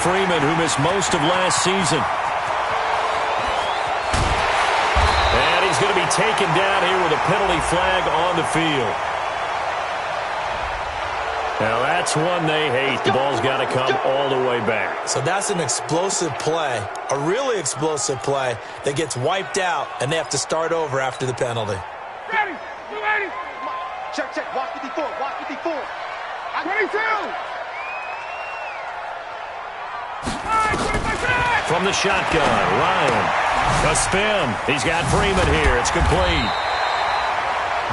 Freeman, who missed most of last season. And he's going to be taken down here with a penalty flag on the field. Now, that's one they hate. The ball's got to come all the way back. So that's an explosive play, a really explosive play that gets wiped out, and they have to start over after the penalty. Ready, you ready? Check, check, watch 54, watch 54. 22. From the shotgun, Ryan. A spin. He's got Freeman here. It's complete.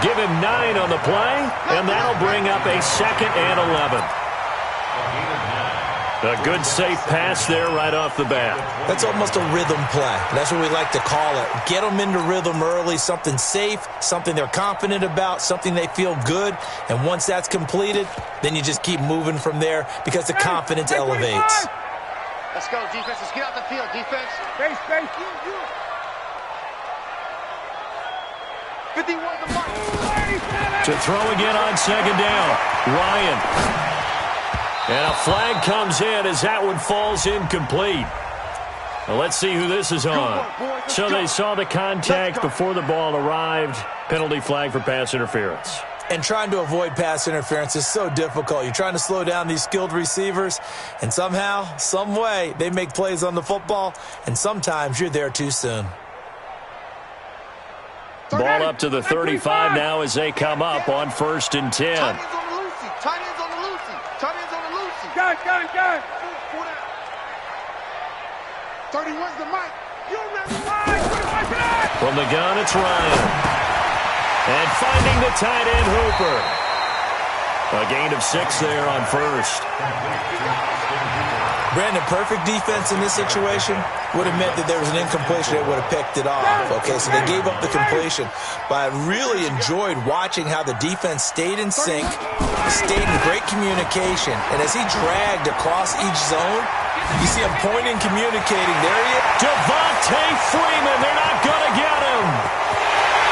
Give him 9 on the play, and that'll bring up a 2nd and 11. A good, safe pass there right off the bat. That's almost a rhythm play. That's what we like to call it. Get them into rhythm early, something safe, something they're confident about, something they feel good. And once that's completed, then you just keep moving from there because the confidence elevates. Let's go, defense. Let's get out the field, defense. Base, base. 51 the mark. To throw again on 2nd down. Ryan. And a flag comes in as that one falls incomplete. Well, let's see who this is on. So they saw the contact before the ball arrived. Penalty flag for pass interference. And trying to avoid pass interference is so difficult. You're trying to slow down these skilled receivers, and somehow, some way, they make plays on the football, and sometimes you're there too soon. Ball up to the 35 now as they come up on 1st and 10. Tight ends on the Lucy. Tight ends on the Lucy. Tight ends on the Lucy. Gun. 31's the mic. You remember why? From the gun, it's Ryan. And finding the tight end, Hooper. A gain of 6 there on 1st. Brandon, perfect defense in this situation would have meant that there was an incompletion. They would have picked it off. Okay, so they gave up the completion. But I really enjoyed watching how the defense stayed in sync, stayed in great communication. And as he dragged across each zone, you see him pointing, communicating. There he is. Devontae Freeman, they're not going to get him.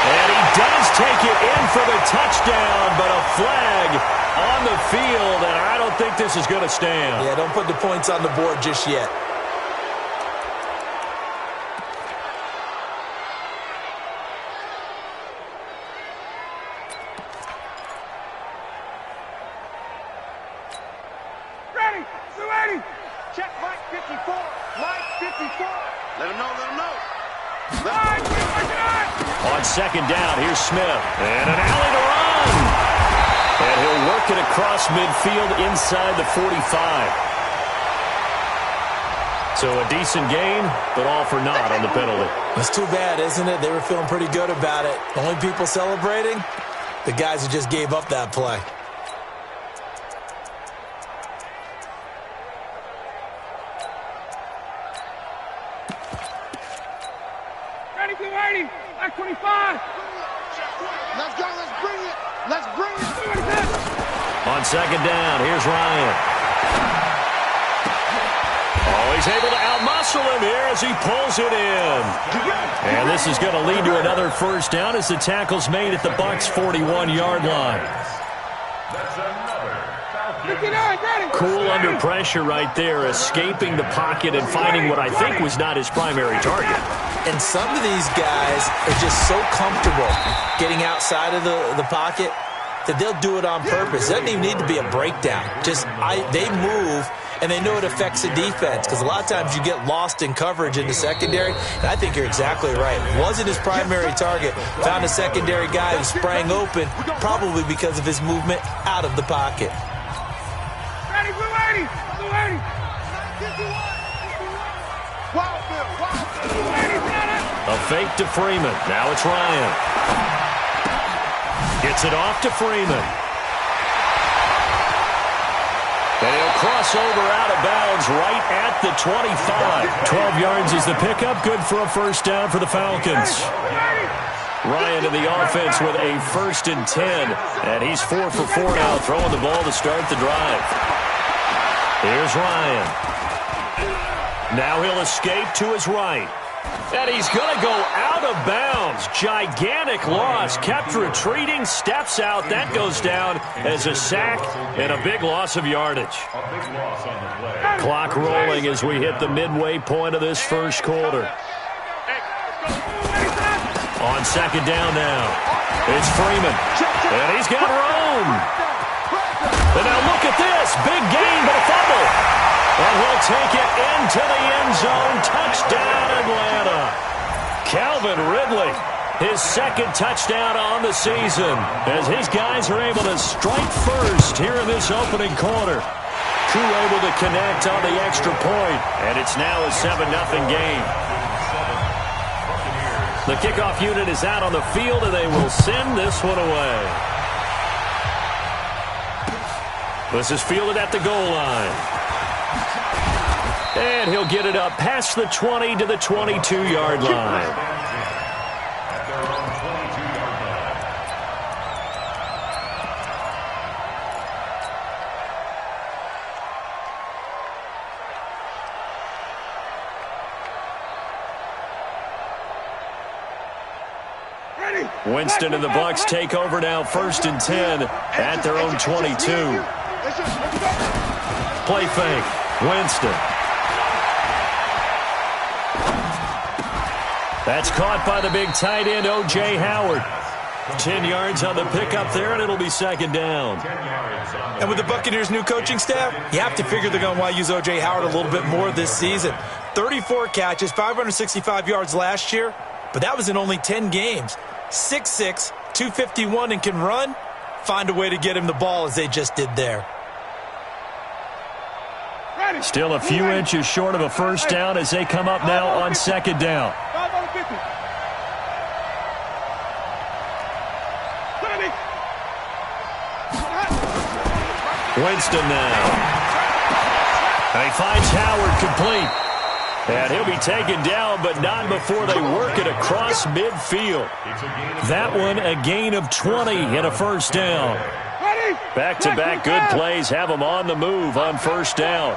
And he does take it in for the touchdown, but a flag on the field, and I don't think this is going to stand. Yeah, don't put the points on the board just yet. Ready, 280. Check Mike 54. Mike 54. Let him know, let him know. On 2nd down, here's Smith. And an alley to run. And he'll work it across midfield inside the 45. So a decent gain, but all for naught on the penalty. It's too bad, isn't it? They were feeling pretty good about it. The only people celebrating, the guys who just gave up that play. Ready, 280. Like 25. Let's go, let's bring it. Let's bring it. On 2nd down, here's Ryan. Oh, he's able to outmuscle him here as he pulls it in. And this is going to lead to another 1st down as the tackle's made at the Bucs' 41-yard line. Cool under pressure right there, escaping the pocket and finding what I think was not his primary target. And some of these guys are just so comfortable getting outside of the pocket that they'll do it on purpose. It doesn't even need to be a breakdown. They move, and they know it affects the defense because a lot of times you get lost in coverage in the secondary, and I think you're exactly right. Wasn't his primary target. Found a secondary guy who sprang open, probably because of his movement out of the pocket. Ready, 280. 280. A fake to Freeman. Now it's Ryan. Gets it off to Freeman. And he'll cross over out of bounds right at the 25. 12 yards is the pickup. Good for a 1st down for the Falcons. Ryan in the offense with a 1st and 10. And he's 4 for 4 now, throwing the ball to start the drive. Here's Ryan. Now he'll escape to his right. And he's going to go out of bounds. Gigantic loss. Kept retreating, steps out. That goes down as a sack and a big loss of yardage. Clock rolling as we hit the midway point of this first quarter. On second down now, it's Freeman. And he's got room. And now look at this. Big gain, but a fumble. And he'll take it into the end zone. Touchdown, Atlanta. Calvin Ridley, his second touchdown on the season, as his guys are able to strike first here in this opening quarter. Crew able to connect on the extra point, and it's now a 7-0 game. The kickoff unit is out on the field, and they will send this one away. This is fielded at the goal line. And he'll get it up past the 20 to the 22-yard line. Winston and the Bucs take over now, 1st and 10 at their own 22. Play fake. Winston. That's caught by the big tight end, O.J. Howard. 10 yards on the pickup there, and it'll be second down. And with the Buccaneers' new coaching staff, you have to figure they're going to want to use O.J. Howard a little bit more this season. 34 catches, 565 yards last year, but that was in only 10 games. 6'6", 251, and can run. Find a way to get him the ball as they just did there. Still a few inches short of a first down as they come up now on second down. Winston now. And he finds Howard complete. And he'll be taken down, but not before they work it across midfield. That one a gain of 20 and a first down. Back-to-back good plays have them on the move on first down.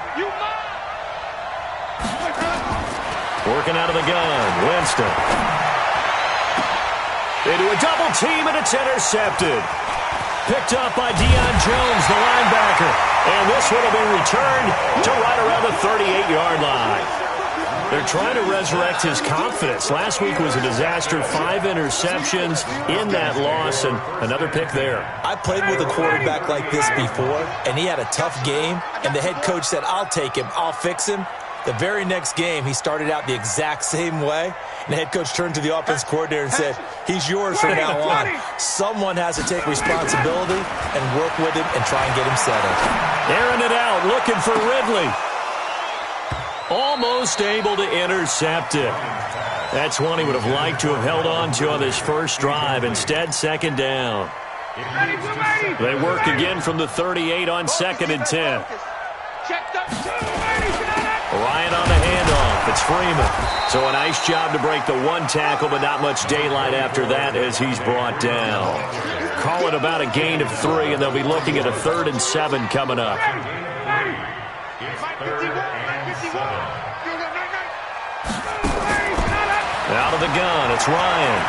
Working out of the gun, Winston. Into a double team, and it's intercepted. Picked up by Deion Jones, the linebacker. And this one will be returned to right around the 38-yard line. They're trying to resurrect his confidence. Last week was a disaster. 5 interceptions in that loss, and another pick there. I played with a quarterback like this before, and he had a tough game, and the head coach said, I'll take him, I'll fix him. The very next game, he started out the exact same way, and the head coach turned to the offense coordinator and said, he's yours from now on. Someone has to take responsibility and work with him and try and get him settled. Airing it out, looking for Ridley. Almost able to intercept it. That's one he would have liked to have held on to on this first drive. Instead, second down. They work again from the 38 on 2nd and 10. Ryan on the handoff. It's Freeman. So a nice job to break the one tackle, but not much daylight after that as he's brought down. Call it about a gain of 3, and they'll be looking at a 3rd and 7 coming up. Out of the gun, it's Ryan.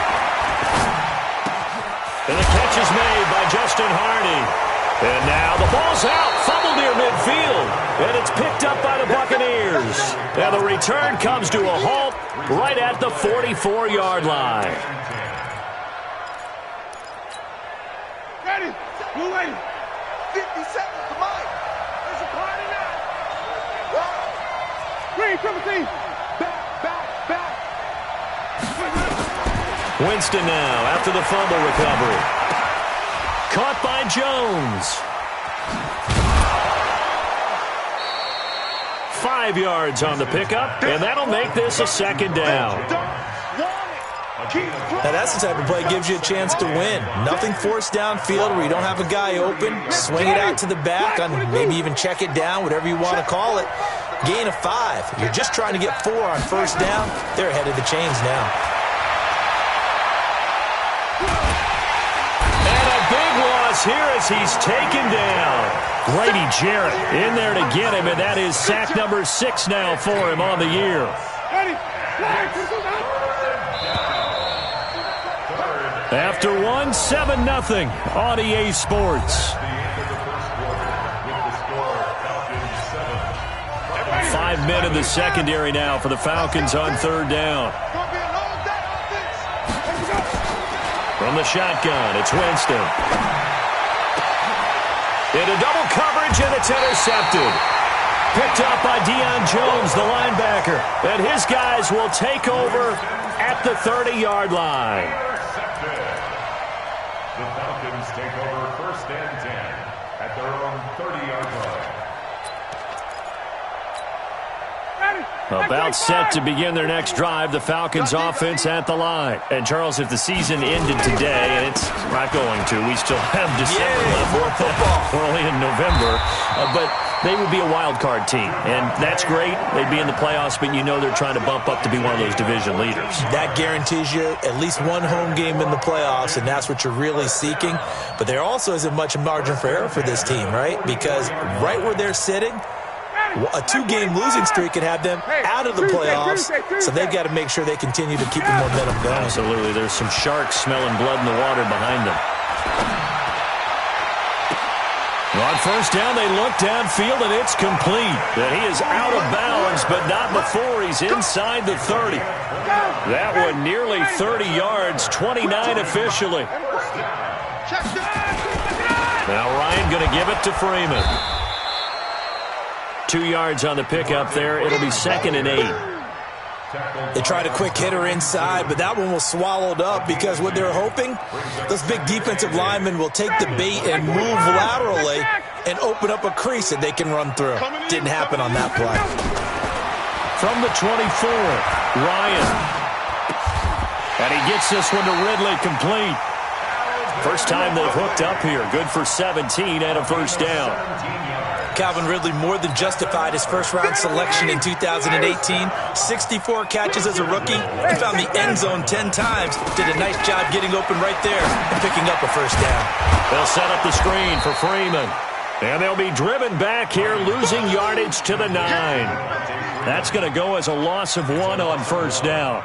And the catch is made by Justin Hardy. And now the ball's out, fumbled near midfield. And it's picked up by the Buccaneers. And the return comes to a halt right at the 44-yard line. Ready, we're waiting. 50 seconds, come on. There's a party now. Green, triple team. Back. Winston now after the fumble recovery. Caught by Jones. 5 yards on the pickup, and that'll make this a second down. Now that's the type of play that gives you a chance to win. Nothing forced downfield where you don't have a guy open. Swing it out to the back, on maybe even check it down, whatever you want to call it. Gain of 5. You're just trying to get 4 on first down. They're ahead of the chains now. And a big loss here as he's taken down. Grady Jarrett in there to get him, and that is sack number 6 now for him on the year. Ready, After one, 7-0 on EA Sports. 5 men in the secondary now for the Falcons on third down. From the shotgun, it's Winston. Into double coverage, and it's intercepted. Picked up by Deion Jones, the linebacker. And his guys will take over at the 30-yard line. The Falcons take over 1st and 10 at their own 30-yard line. About set to begin their next drive, the Falcons offense at the line. And, Charles, if the season ended today, and it's not going to, we still have December left. More football. We're only in November. But they would be a wild card team. And that's great. They'd be in the playoffs, but you know they're trying to bump up to be one of those division leaders. That guarantees you at least one home game in the playoffs, and that's what you're really seeking. But there also isn't much margin for error for this team, right? Because right where they're sitting, a 2-game losing streak could have them out of the playoffs, so they've got to make sure they continue to keep the momentum going. Absolutely. There's some sharks smelling blood in the water behind them. On first down, they look downfield, and it's complete. And he is out of bounds, but not before he's inside the 30. That one nearly 30 yards, 29 officially. Now Ryan going to give it to Freeman. 2 yards on the pickup there. It'll be 2nd and 8. They tried a quick hitter inside, but that one was swallowed up because what they're hoping, those big defensive linemen will take the bait and move laterally and open up a crease that they can run through. Didn't happen on that play. From the 24, Ryan. And he gets this one to Ridley complete. First time they've hooked up here. Good for 17 and a first down. Calvin Ridley more than justified his first-round selection in 2018. 64 catches as a rookie. He found the end zone 10 times. Did a nice job getting open right there and picking up a first down. They'll set up the screen for Freeman. And they'll be driven back here, losing yardage to the 9. That's going to go as a loss of 1 on first down.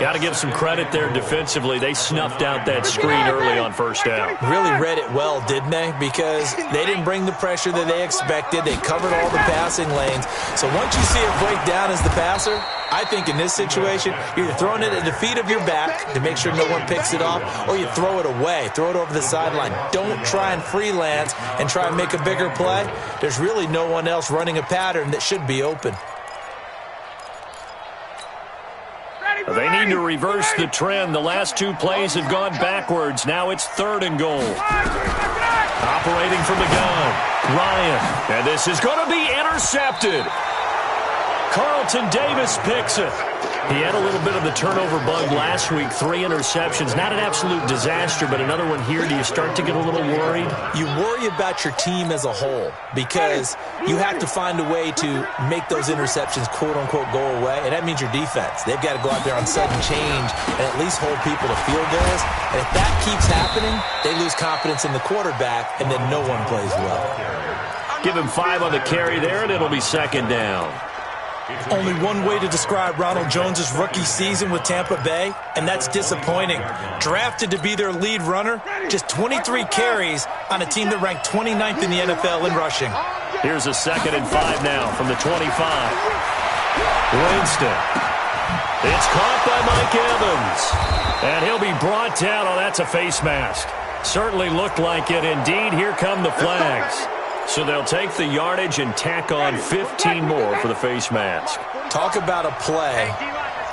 Got to give some credit there defensively. They snuffed out that screen early on first down. Really read it well, didn't they? Because they didn't bring the pressure that they expected. They covered all the passing lanes. So once you see it break down as the passer, I think in this situation, you're either throwing it at the feet of your back to make sure no one picks it off, or you throw it away, throw it over the sideline. Don't try and freelance and try and make a bigger play. There's really no one else running a pattern that should be open. They need to reverse the trend. The last 2 plays have gone backwards. Now it's 3rd and goal. Operating from the gun, Ryan. And this is going to be intercepted. Carlton Davis picks it. He had a little bit of the turnover bug last week. 3 interceptions. Not an absolute disaster, but another one here. Do you start to get a little worried? You worry about your team as a whole because you have to find a way to make those interceptions, quote-unquote, go away, and that means your defense. They've got to go out there on sudden change and at least hold people to field goals. And if that keeps happening, they lose confidence in the quarterback, and then no one plays well. Give him 5 on the carry there, and it'll be 2nd down. Only one way to describe Ronald Jones' rookie season with Tampa Bay, and that's disappointing. Drafted to be their lead runner, just 23 carries on a team that ranked 29th in the NFL in rushing. Here's a 2nd and 5 now from the 25. Winston. It's caught by Mike Evans. And he'll be brought down. Oh, that's a face mask. Certainly looked like it. Indeed, here come the flags. So they'll take the yardage and tack on 15 more for the face mask. Talk about a play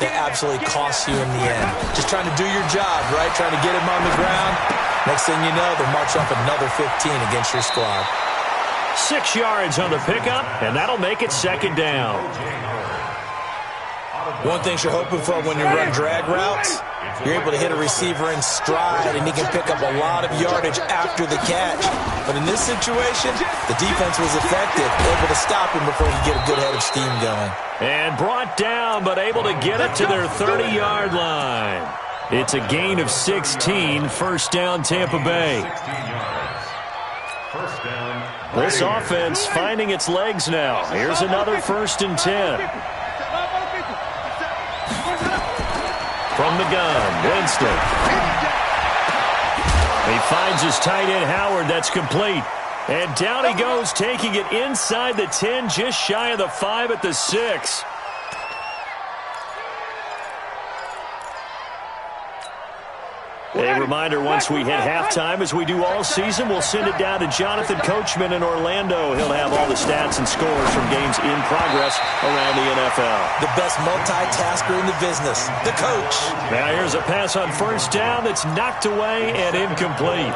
that absolutely costs you in the end. Just trying to do your job, right? Trying to get him on the ground. Next thing you know, they'll march off another 15 against your squad. 6 yards on the pickup, and that'll make it 2nd down. One thing you're hoping for when you run drag routes, you're able to hit a receiver in stride, and he can pick up a lot of yardage after the catch. But in this situation, the defense was effective, able to stop him before he could get a good head of steam going. And brought down, but able to get it to their 30-yard line. It's a gain of 16, first down Tampa Bay. This offense finding its legs now. Here's another 1st and 10. From the gun, Winston. He finds his tight end, Howard. That's complete. And down he goes, taking it inside the 10, just shy of the 5 at the 6. A reminder, once we hit halftime, as we do all season, we'll send it down to Jonathan Coachman in Orlando. He'll have all the stats and scores from games in progress around the NFL. The best multitasker in the business, the coach. Now here's a pass on first down that's knocked away and incomplete.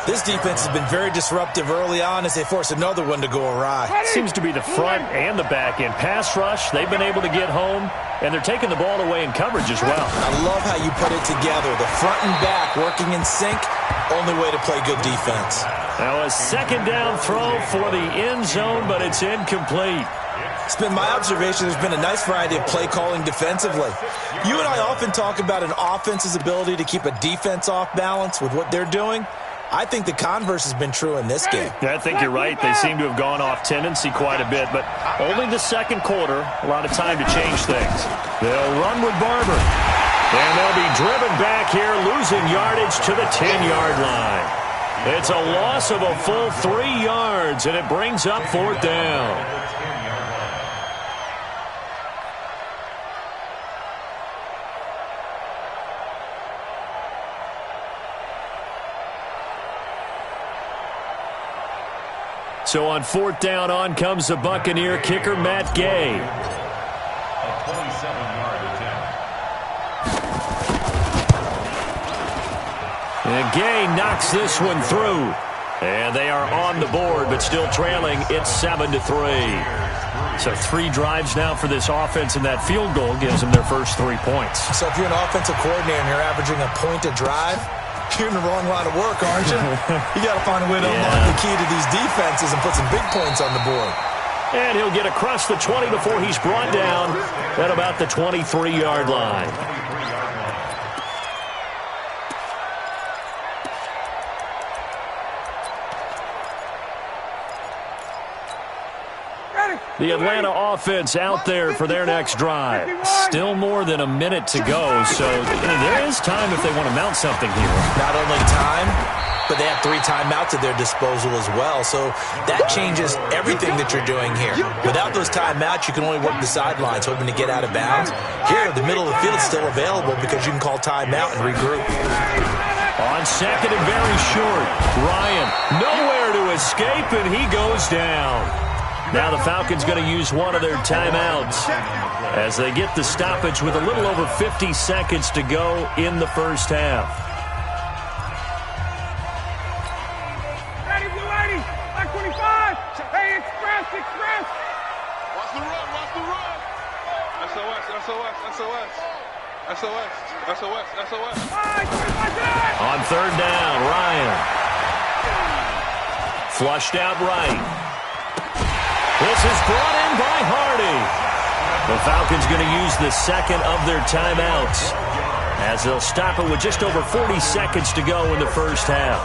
This defense has been very disruptive early on as they force another one to go awry. Seems to be the front and the back end. Pass rush, they've been able to get home, and they're taking the ball away in coverage as well. I love how you put it together. The front and back working in sync, only way to play good defense. Now a second down throw for the end zone, but it's incomplete. It's been my observation there's been a nice variety of play calling defensively. You and I often talk about an offense's ability to keep a defense off balance with what they're doing. I think the converse has been true in this game. Yeah, I think you're right. They seem to have gone off tendency quite a bit, but only the second quarter, a lot of time to change things. They'll run with Barber. And they'll be driven back here, losing yardage to the 10-yard line. It's a loss of a full 3 yards, and it brings up fourth down. So on fourth down, on comes the Buccaneer kicker, Matt Gay. A 27-yard attempt. And Gay knocks this one through. And they are on the board, but still trailing. It's 7-3. So 3 drives now for this offense, and that field goal gives them their first 3 points. So if you're an offensive coordinator and you're averaging a point a drive, you're in the wrong line of work, aren't you? You got to find a way to unlock the key to these defenses and put some big points on the board. And he'll get across the 20 before he's brought down at about the 23-yard line. The Atlanta offense out there for their next drive. Still more than a minute to go, so there is time if they want to mount something here. Not only time, but they have 3 timeouts at their disposal as well, so that changes everything that you're doing here. Without those timeouts, you can only work the sidelines, hoping to get out of bounds. Here, the middle of the field is still available because you can call timeout and regroup. On second and very short, Ryan nowhere to escape, and he goes down. Now the Falcons going to use one of their timeouts as they get the stoppage with a little over 50 seconds to go in the first half. Ready, blue 80, like 25. Hey, express. Watch the run. SOS. On third down, Ryan. Flushed out right. This is brought in by Hardy. The Falcons going to use the second of their timeouts as they'll stop it with just over 40 seconds to go in the first half.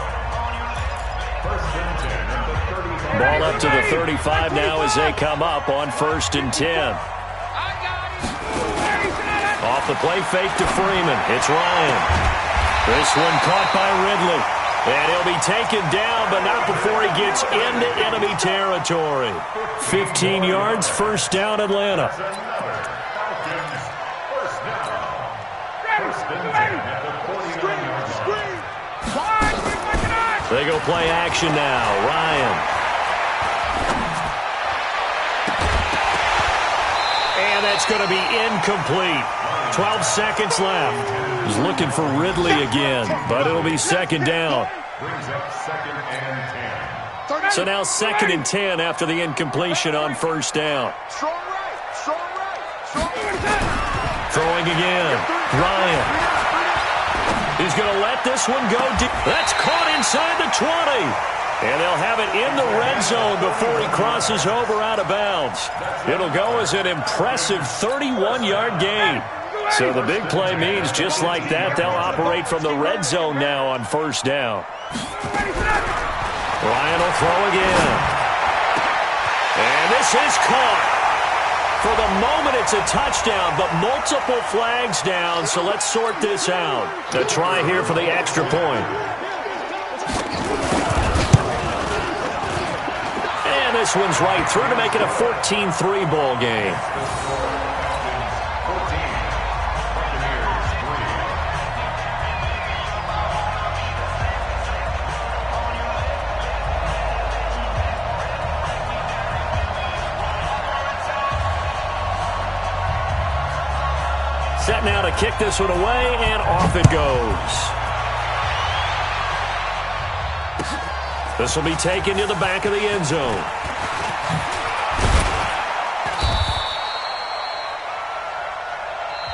Ball up to the 35 now as they come up on 1st and 10. Off the play fake to Freeman. It's Ryan. This one caught by Ridley. And he'll be taken down, but not before he gets into enemy territory. 15 yards, first down, Atlanta. They go play action now. Ryan. And that's going to be incomplete. 12 seconds left. He's looking for Ridley again, but it'll be second down. Brings up 2nd and 10. So now 2nd and 10 after the incompletion on first down. Strong right. Throwing again. Ryan. He's going to let this one go deep. That's caught inside the 20. And they'll have it in the red zone before he crosses over out of bounds. It'll go as an impressive 31-yard gain. So the big play means just like that, they'll operate from the red zone now on first down. Ryan will throw again. And this is caught. For the moment, it's a touchdown, but multiple flags down, so let's sort this out. A try here for the extra point. And this one's right through to make it a 14-3 ball game. Set now to kick this one away, and off it goes. This will be taken to the back of the end zone.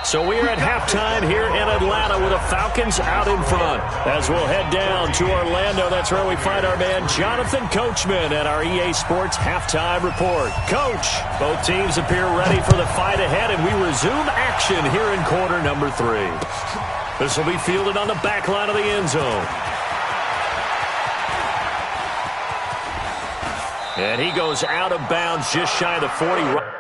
So we are at halftime here in Atlanta with the Falcons out in front. As we'll head down to Orlando, that's where we find our man Jonathan Coachman at our EA Sports Halftime Report. Coach, both teams appear ready for the fight ahead, and we resume action here in quarter number 3. This will be fielded on the back line of the end zone. And he goes out of bounds just shy of the 40.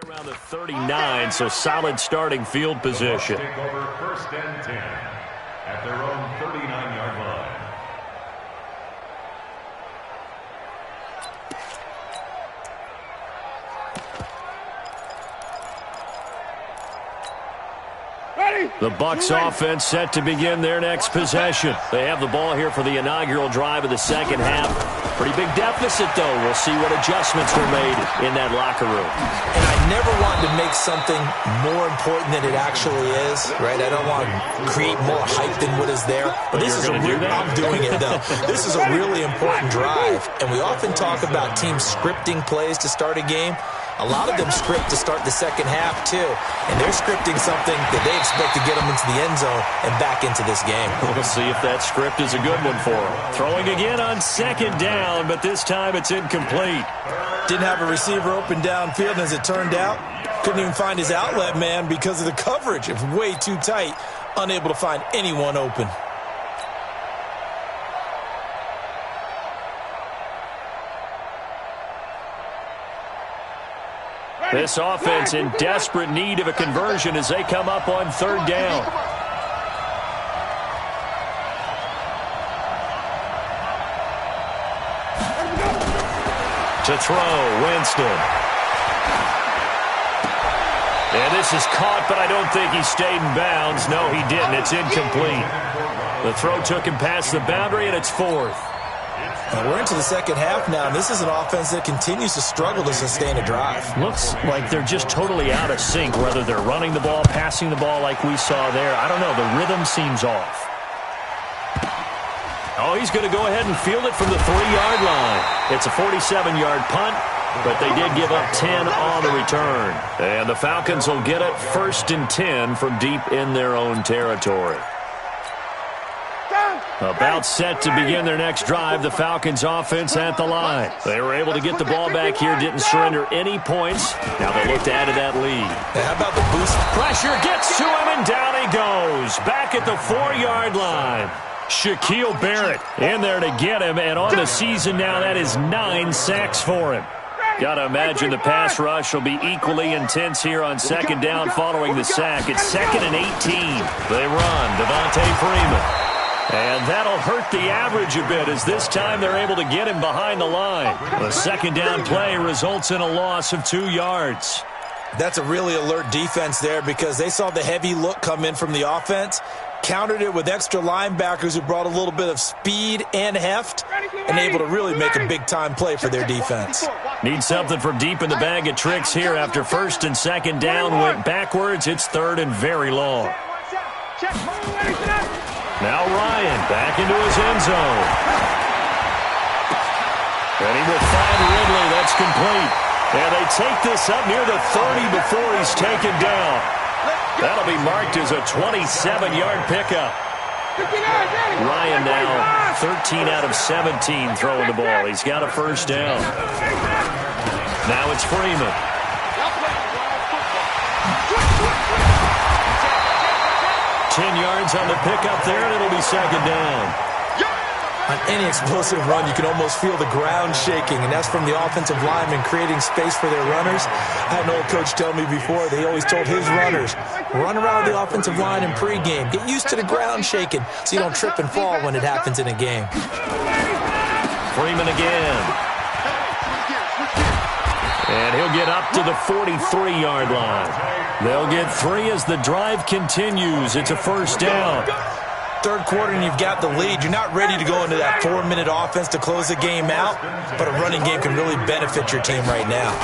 Around the 39, so solid starting field position. Take over 1st and 10 at their own 39-yard line. The Bucs offense set to begin their next possession. They have the ball here for the inaugural drive of the second half. Pretty big deficit, though. We'll see what adjustments were made in that locker room. And I never wanted to make something more important than it actually is, right? I don't want to create more hype than what is there. But this is I'm doing it, though. This is a really important drive. And we often talk about teams scripting plays to start a game. A lot of them script to start the second half, too. And they're scripting something that they expect to get them into the end zone and back into this game. We'll see if that script is a good one for them. Throwing again on second down, but this time it's incomplete. Didn't have a receiver open downfield, and as it turned out, couldn't even find his outlet man because of the coverage. It was way too tight, unable to find anyone open. This offense in desperate need of a conversion as they come up on third down. To throw, Winston. And this is caught, but I don't think he stayed in bounds. No, he didn't. It's incomplete. The throw took him past the boundary, and it's fourth. We're into the second half now, and this is an offense that continues to struggle to sustain a drive. Looks like they're just totally out of sync, whether they're running the ball, passing the ball like we saw there. I don't know. The rhythm seems off. Oh, he's going to go ahead and field it from the 3-yard line. It's a 47-yard punt, but they did give up 10 on the return. And the Falcons will get it 1st and 10 from deep in their own territory. About set to begin their next drive, the Falcons offense at the line. They were able to get the ball back here, didn't surrender any points. Now they look to add to that lead. How about the boost? Pressure gets to him, and down he goes. Back at the 4-yard line. Shaquille Barrett in there to get him, and on the season now, that is 9 sacks for him. Got to imagine the pass rush will be equally intense here on second down following the sack. It's 2nd and 18. They run. Devontae Freeman. And that'll hurt the average a bit as this time they're able to get him behind the line. The second down play results in a loss of 2 yards. That's a really alert defense there because they saw the heavy look come in from the offense, countered it with extra linebackers who brought a little bit of speed and heft, and able to really make a big-time play for their defense. Need something from deep in the bag of tricks here after 1st and 2nd down went backwards. It's 3rd and very long. Now Ryan back into his end zone. And he will find Ridley. That's complete. And they take this up near the 30 before he's taken down. That'll be marked as a 27-yard pickup. Ryan now 13 out of 17 throwing the ball. He's got a 1st down. Now it's Freeman. 10 yards on the pickup there, and it'll be 2nd down. On any explosive run, you can almost feel the ground shaking, and that's from the offensive linemen creating space for their runners. I had an old coach tell me before, they always told his runners, run around the offensive line in pregame. Get used to the ground shaking so you don't trip and fall when it happens in a game. Freeman again. And he'll get up to the 43-yard line. They'll get 3 as the drive continues. It's a 1st down. Third quarter and you've got the lead. You're not ready to go into that 4-minute offense to close the game out, but a running game can really benefit your team right now.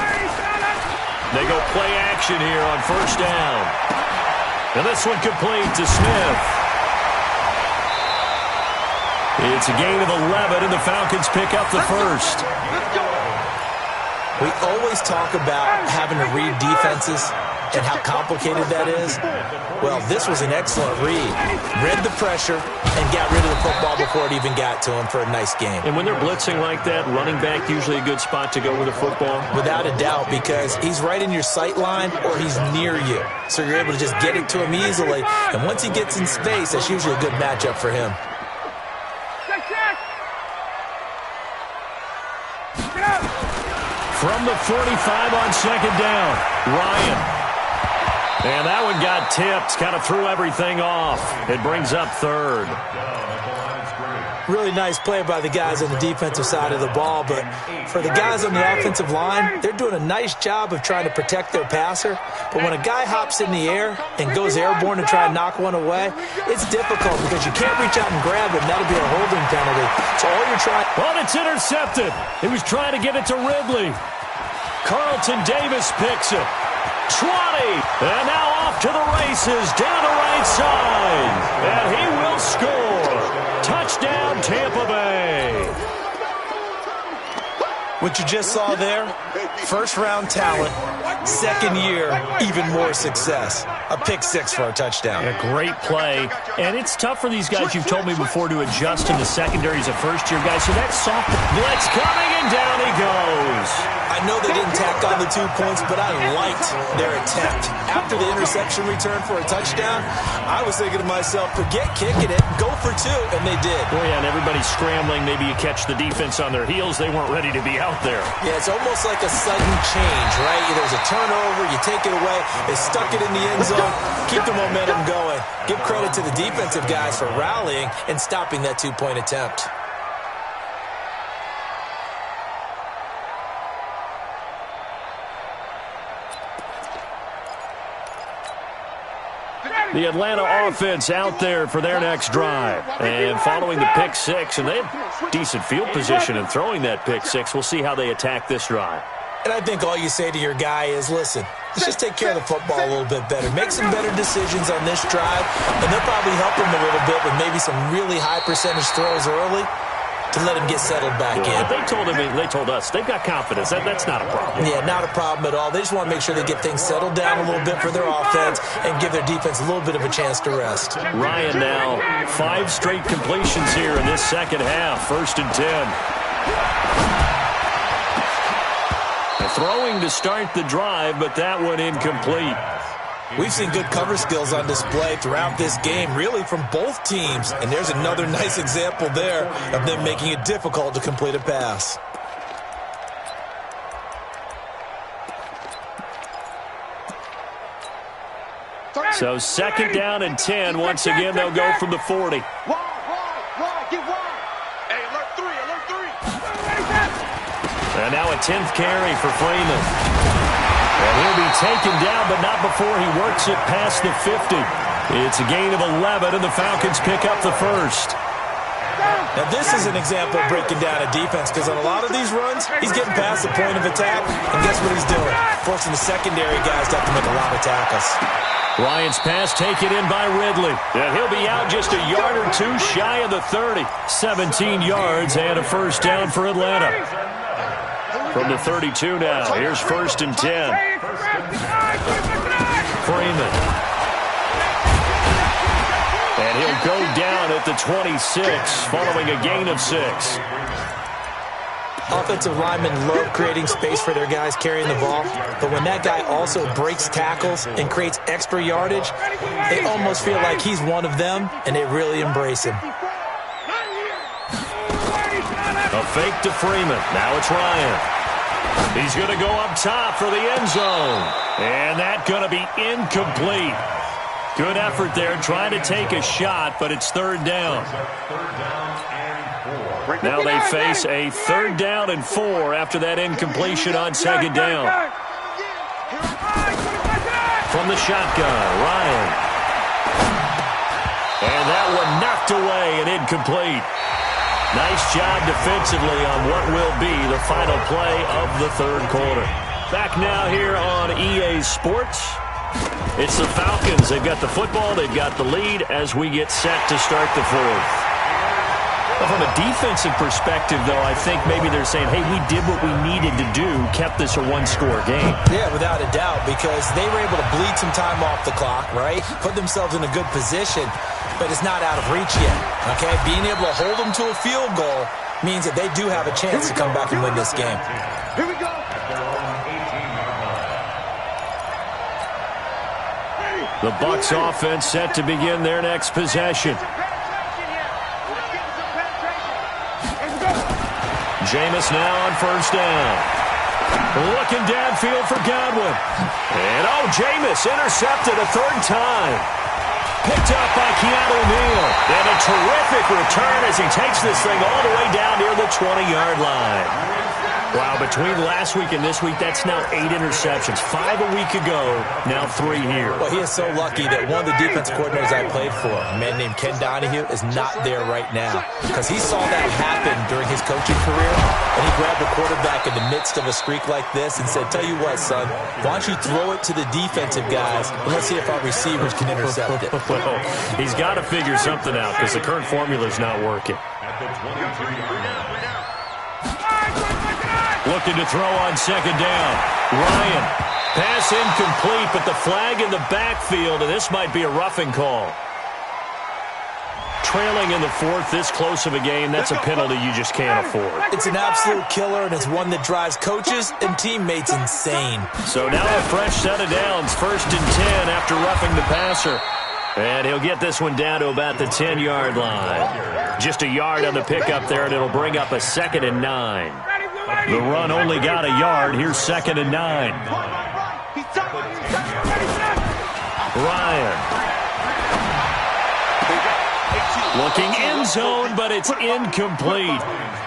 They go play action here on 1st down. And this one complete to Smith. It's a gain of 11, and the Falcons pick up the 1st. We always talk about having to read defenses and how complicated that is. Well, this was an excellent read. Read the pressure and got rid of the football before it even got to him for a nice game. And when they're blitzing like that, running back usually a good spot to go with the football? Without a doubt, because he's right in your sight line or he's near you. So you're able to just get it to him easily. And once he gets in space, that's usually a good matchup for him. From the 45 on second down, Ryan. And that one got tipped, kind of threw everything off. It brings up third. Really nice play by the guys on the defensive side of the ball, but for the guys on the offensive line, they're doing a nice job of trying to protect their passer. But when a guy hops in the air and goes airborne to try and knock one away, it's difficult because you can't reach out and grab it, and that'll be a holding penalty. So all you're trying... Well, it's intercepted. He was trying to get it to Ridley. Carlton Davis picks it. 20, and now off to the races down the right side. And he will score. Touchdown, Tampa Bay. What you just saw there, first-round talent, second year, even more success. A pick six for a touchdown. A great play. And it's tough for these guys, you've told me before, to adjust in the secondary as a first-year guy. So that's soft. Blitz coming, and down he goes. I know they didn't tack on the 2 points, but I liked their attempt. After the interception return for a touchdown, I was thinking to myself, forget kicking it, go for two, and they did. Oh, yeah, and everybody's scrambling. Maybe you catch the defense on their heels. They weren't ready to be out there. Yeah, it's almost like a sudden change, right? There's a turnover, you take it away, they stuck it in the end zone, keep the momentum going. Give credit to the defensive guys for rallying and stopping that 2-point attempt. The Atlanta offense out there for their next drive. And following the pick six, and they have decent field position in throwing that pick six. We'll see how they attack this drive. And I think all you say to your guy is, listen, let's just take care of the football a little bit better. Make some better decisions on this drive, and they'll probably help him a little bit with maybe some really high percentage throws early to let him get settled back in. But they told us they've got confidence. That's not a problem. Yeah, not a problem at all. They just want to make sure they get things settled down a little bit for their offense and give their defense a little bit of a chance to rest. Ryan now, 5 straight completions here in this second half. 1st and 10. Throwing to start the drive, but that one incomplete. We've seen good cover skills on display throughout this game, really from both teams. And there's another nice example there of them making it difficult to complete a pass. So 2nd down and 10. Once again, they'll go from the 40. Wide, get wide. Hey, alert 3, alert 3. And now a 10th carry for Freeman. And he'll be taken down, but not before he works it past the 50. It's a gain of 11, and the Falcons pick up the first. Now, this is an example of breaking down a defense, because on a lot of these runs, he's getting past the point of attack, and guess what he's doing? Forcing the secondary guys to have to make a lot of tackles. Ryan's pass taken in by Ridley. And he'll be out just a yard or two shy of the 30. 17 yards and a first down for Atlanta. From the 32 now, here's 1st and 10. Freeman. And he'll go down at the 26, following a gain of 6. Offensive linemen love creating space for their guys carrying the ball, but when that guy also breaks tackles and creates extra yardage, they almost feel like he's one of them, and they really embrace him. A fake to Freeman. Now it's Ryan. He's going to go up top for the end zone. And that's going to be incomplete. Good effort there, trying to take a shot, but it's 3rd down. Now they face a 3rd down and 4 after that incompletion on 2nd down. From the shotgun, Ryan. And that one knocked away and incomplete. Nice job defensively on what will be the final play of the 3rd quarter. Back now here on EA Sports. It's the Falcons. They've got the football. They've got the lead as we get set to start the 4th. Well, from a defensive perspective, though, I think maybe they're saying, hey, we did what we needed to do, kept this a 1-score game. Yeah, without a doubt, because they were able to bleed some time off the clock, right? Put themselves in a good position, but it's not out of reach yet, okay? Being able to hold them to a field goal means that they do have a chance to come back and win this game. Here we go. The Bucs offense set to begin their next possession. Jameis now on 1st down. Looking downfield for Godwin. And, Jameis intercepted a third time. Picked up by Keanu Neal. And a terrific return as he takes this thing all the way down near the 20-yard line. Wow, between last week and this week, that's now 8 interceptions. 5 a week ago, now 3 here. Well, he is so lucky that one of the defense coordinators I played for, a man named Ken Donahue, is not there right now. Because he saw that happen during his coaching career, and he grabbed the quarterback in the midst of a streak like this and said, tell you what, son, why don't you throw it to the defensive guys, and let's see if our receivers can intercept it. Well, he's got to figure something out because the current formula is not working. At the 23-yard line. Looking to throw on second down. Ryan. Pass incomplete, but the flag in the backfield, and this might be a roughing call. Trailing in the fourth, this close of a game, that's a penalty you just can't afford. It's an absolute killer, and it's one that drives coaches and teammates insane. So now a fresh set of downs, 1st and 10 after roughing the passer. And he'll get this one down to about the 10-yard line. Just a yard on the pickup there, and it'll bring up a 2nd and 9. The run only got a yard. Here's 2nd and 9. Ryan. Looking end zone, but it's incomplete.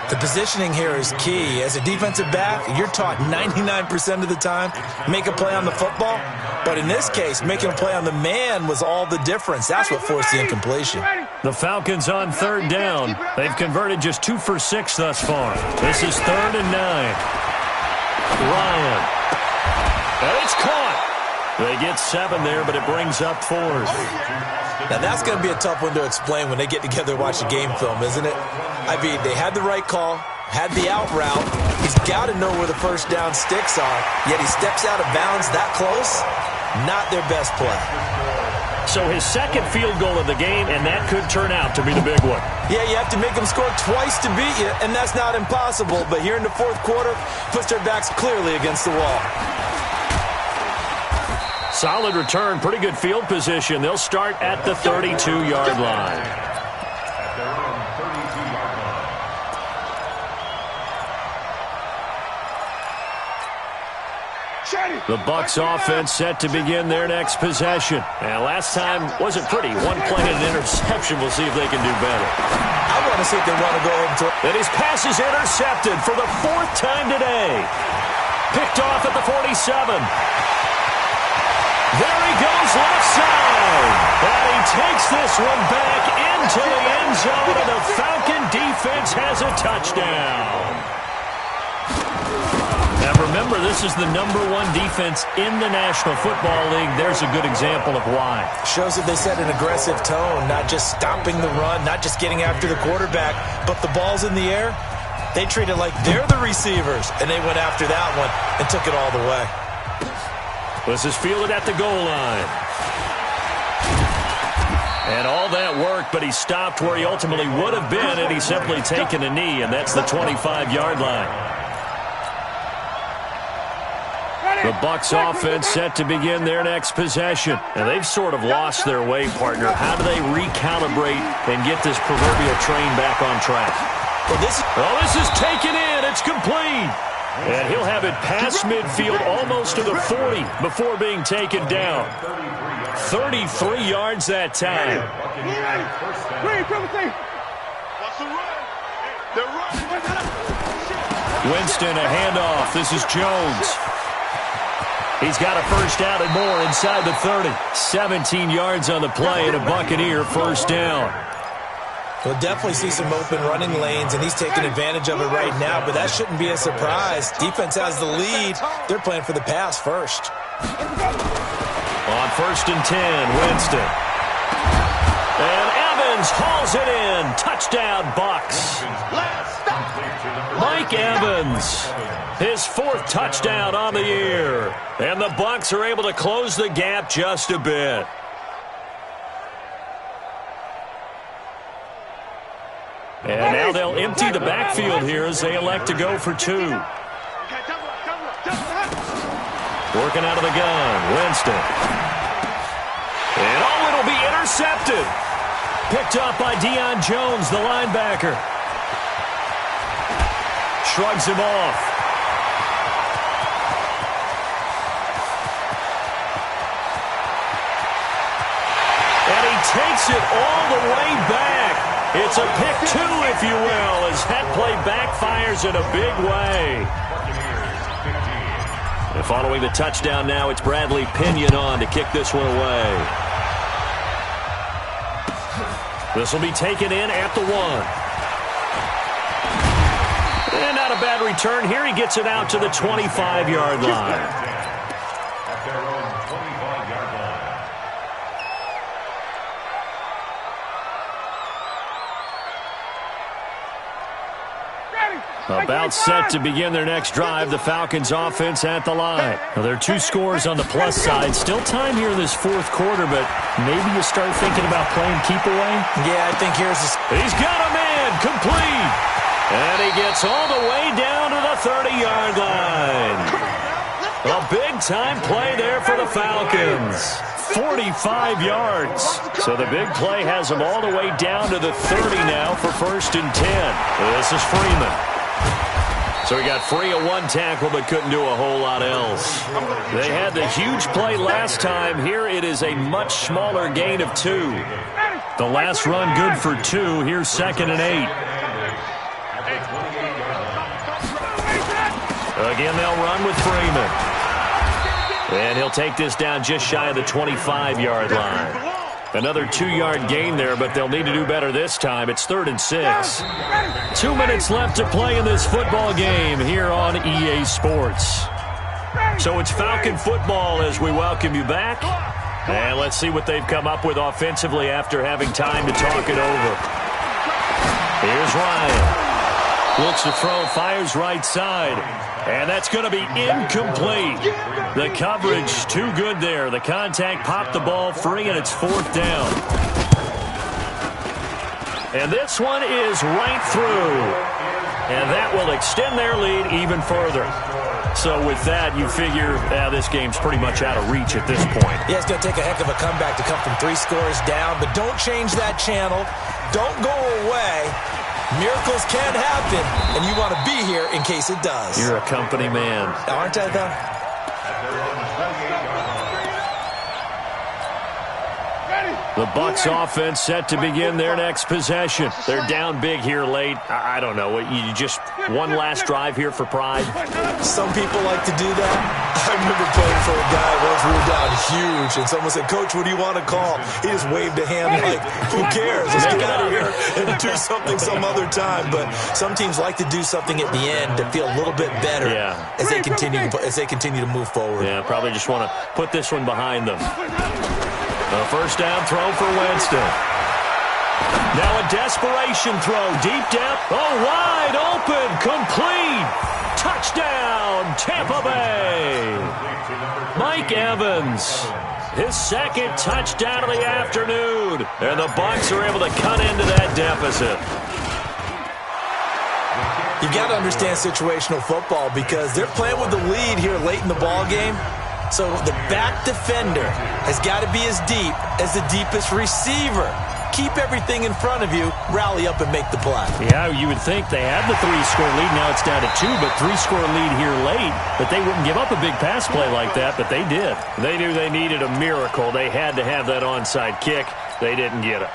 The positioning here is key. As a defensive back, you're taught 99% of the time, make a play on the football. But in this case, making a play on the man was all the difference. That's what forced the incompletion. The Falcons on 3rd down. They've converted just 2 for 6 thus far. This is 3rd and 9. Ryan. And it's caught. They get 7 there, but it brings up 4th. Now, that's going to be a tough one to explain when they get together and watch the game film, isn't it? I mean, they had the right call, had the out route. He's got to know where the first down sticks are, yet he steps out of bounds that close. Not their best play. So his 2nd field goal of the game, and that could turn out to be the big one. Yeah, you have to make them score twice to beat you, and that's not impossible. But here in the 4th quarter, puts their backs clearly against the wall. Solid return, pretty good field position. They'll start at the 32-yard line. At their own 32-yard line. The Bucs offense set to begin their next possession. And last time wasn't pretty. 1 play and an interception. We'll see if they can do better. I want to see if they want to go over to... And his pass is intercepted for the 4th time today. Picked off at the 47. There he goes left side. And he takes this one back into the end zone, and the Falcon defense has a touchdown. Now remember, this is the #1 defense in the National Football League. There's a good example of why. Shows that they set an aggressive tone, not just stopping the run, not just getting after the quarterback, but the ball's in the air. They treat it like they're the receivers, and they went after that one and took it all the way. This is fielded at the goal line. And all that work, but he stopped where he ultimately would have been had he simply taken a knee, and that's the 25-yard line. The Bucs offense set to begin their next possession. And they've sort of lost their way, partner. How do they recalibrate and get this proverbial train back on track? Well, this is taken in. It's complete. And he'll have it past midfield almost to the 40 before being taken down. 33 yards that time. Winston, a handoff. This is Jones. He's got a first down and more inside the 30. 17 yards on the play and a Buccaneer first down. We'll definitely see some open running lanes, and he's taking advantage of it right now, but that shouldn't be a surprise. Defense has the lead. They're playing for the pass first. On 1st and 10, Winston. And Evans hauls it in. Touchdown, Bucs. Mike Evans, his 4th touchdown on the year. And the Bucs are able to close the gap just a bit. And now they'll empty the backfield here as they elect to go for 2. Working out of the gun, Winston. And it'll be intercepted. Picked up by Deion Jones, the linebacker. Shrugs him off. takes it all the way back. It's a pick 2, if you will, as that play backfires in a big way. And following the touchdown now, it's Bradley Pinion on to kick this one away. This will be taken in at the 1. And not a bad return here. He gets it out to the 25-yard line. At their own 25-yard line. About set to begin their next drive, the Falcons offense at the line. Now, there are 2 scores on the plus side. Still time here in this fourth quarter, but maybe you start thinking about playing keep away. Yeah, I think here's the... He's got a man, complete. And he gets all the way down to the 30-yard line. A big-time play there for the Falcons. 45 yards. So the big play has them all the way down to the 30 now for 1st and 10. This is Freeman. So he got free of 1 tackle but couldn't do a whole lot else. They had the huge play last time. Here it is a much smaller gain of 2. The last run good for 2. Here's 2nd and 8. Again, they'll run with Freeman. And he'll take this down just shy of the 25-yard line. Another 2-yard gain there, but they'll need to do better this time. It's 3rd and 6. 2 minutes left to play in this football game here on EA Sports. So it's Falcon football as we welcome you back. And let's see what they've come up with offensively after having time to talk it over. Here's Ryan. Looks to throw, fires right side. And that's going to be incomplete. The coverage too good there. The contact popped the ball free, and it's 4th down. And this one is right through. And that will extend their lead even further. So with that, you figure this game's pretty much out of reach at this point. Yeah, it's going to take a heck of a comeback to come from 3 scores down. But don't change that channel. Don't go away. Miracles can happen, and you want to be here in case it does. You're a company man. Aren't I, though? The Bucs offense set to begin their next possession. They're down big here late. I don't know. You just one last drive here for pride? Some people like to do that. I remember playing for a guy once we were down huge, and someone said, "Coach, what do you want to call?" He just waved a hand like, who cares? Let's get out of here and do something some other time. But some teams like to do something at the end to feel a little bit better as they continue to move forward. Yeah, probably just want to put this one behind them. A first down throw for Winston. Now a desperation throw deep down. Oh, wide open, complete. Touchdown, Tampa Bay. Mike Evans, his 2nd touchdown of the afternoon. And the Bucs are able to cut into that deficit. You got to understand situational football because they're playing with the lead here late in the ball game. So the back defender has got to be as deep as the deepest receiver. Keep everything in front of you, rally up and make the play. Yeah, you would think they had the 3-score lead. Now it's down to 2, but 3-score lead here late. But they wouldn't give up a big pass play like that, but they did. They knew they needed a miracle. They had to have that onside kick. They didn't get it.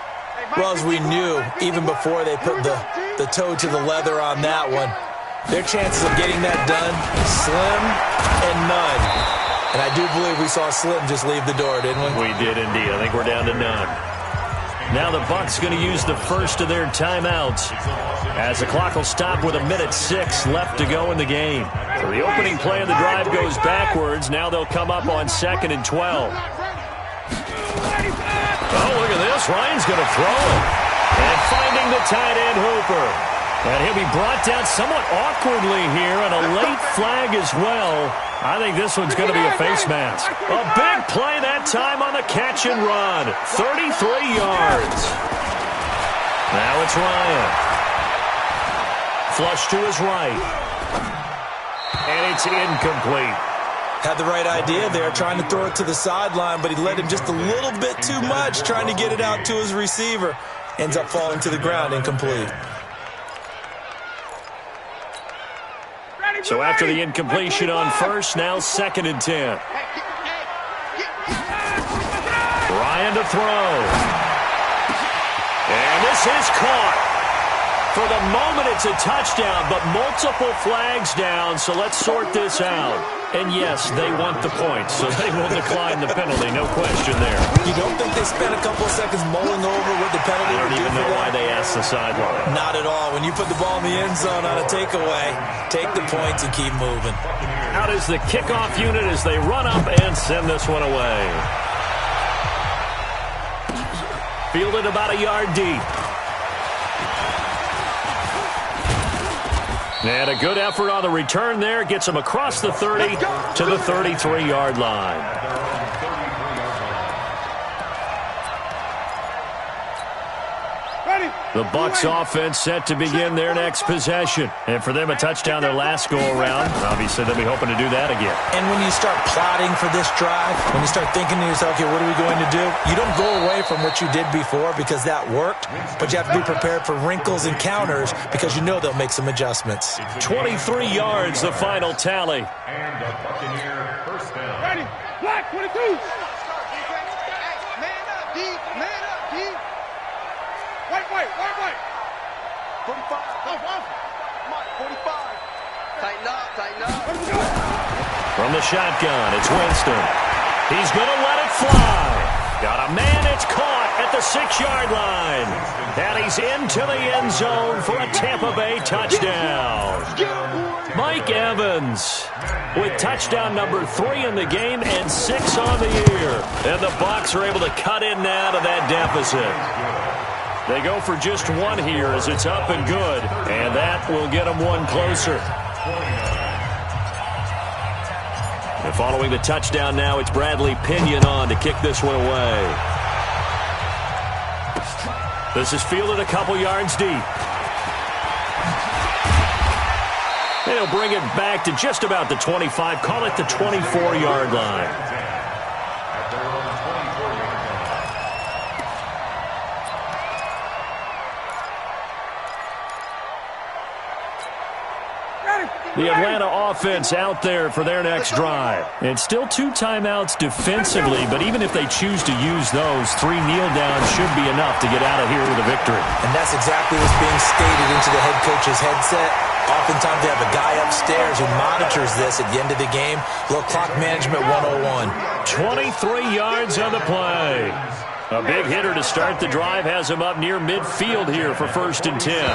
Well, as we knew, even before they put the toe to the leather on that one, their chances of getting that done, slim and none. And I do believe we saw Slim just leave the door, didn't we? We did indeed. I think we're down to none. Now the Bucs going to use the first of their timeouts as the clock will stop with 1:06 left to go in the game. So the opening play of the drive goes backwards. Now they'll come up on 2nd and 12. Oh, look at this. Ryan's going to throw it. And finding the tight end, Hooper. And he'll be brought down somewhat awkwardly here, and a late flag as well. I think this one's going to be a face mask. A big play that time on the catch and run. 33 yards. Now it's Ryan. Flush to his right. And it's incomplete. Had the right idea there, trying to throw it to the sideline, but he led him just a little bit too much, trying to get it out to his receiver. Ends up falling to the ground, incomplete. So after the incompletion on first, now 2nd and 10. Ryan to throw. This is caught. For the moment, it's a touchdown, but multiple flags down, so let's sort this out. And yes, they want the points, so they will decline the penalty, no question there. You don't think they spent a couple of seconds mulling over what the penalty I don't even know why they asked the sideline. Not at all. When you put the ball in the end zone on a takeaway, take the points and keep moving. Out is the kickoff unit as they run up and send this one away. Fielded about a yard deep. And a good effort on the return there. Gets him across the 30 to the 33-yard line. The Bucs offense set to begin their next possession. And for them, a touchdown their last go-around. Obviously, they'll be hoping to do that again. And when you start plotting for this drive, when you start thinking to yourself, okay, what are we going to do? You don't go away from what you did before because that worked, but you have to be prepared for wrinkles and counters because you know they'll make some adjustments. 23 yards, the final tally. And the Buccaneer first down. Ready, black 22. Man up, D. Man up, D. White. 45. Off. Mike, 45. Tighten up. Let's go. From the shotgun, it's Winston. He's going to let it fly. Got a man, it's caught at the 6-yard line. And he's into the end zone for a Tampa Bay touchdown. Mike Evans with touchdown number 3 in the game and 6 on the year. And the Bucs are able to cut in now to that deficit. They go for just one here as it's up and good, and that will get them one closer. And following the touchdown now, it's Bradley Pinion on to kick this one away. This is fielded a couple yards deep. And he'll bring it back to just about the 25, call it the 24-yard line. The Atlanta offense out there for their next drive. And still 2 timeouts defensively, but even if they choose to use those, 3 kneel downs should be enough to get out of here with a victory. And that's exactly what's being stated into the head coach's headset. Oftentimes they have a guy upstairs who monitors this at the end of the game. Little clock management 101. 23 yards on the play. A big hitter to start the drive has him up near midfield here for 1st and 10.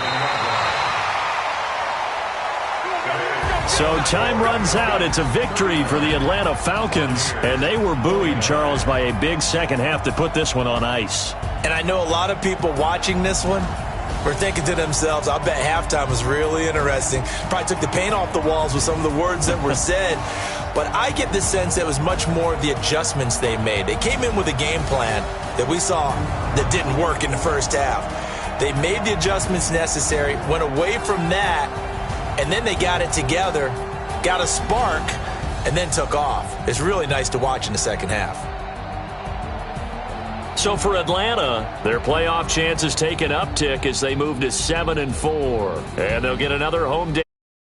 So time runs out. It's a victory for the Atlanta Falcons, and they were buoyed, Charles, by a big second half to put this one on ice. And I know a lot of people watching this one were thinking to themselves, I bet halftime was really interesting. Probably took the paint off the walls with some of the words that were said. But I get the sense that it was much more of the adjustments they made. They came in with a game plan that we saw that didn't work in the first half. They made the adjustments necessary, went away from that, and then they got it together, got a spark, and then took off. It's really nice to watch in the second half. So for Atlanta, their playoff chances take an uptick as they move to 7-4. And they'll get another home day.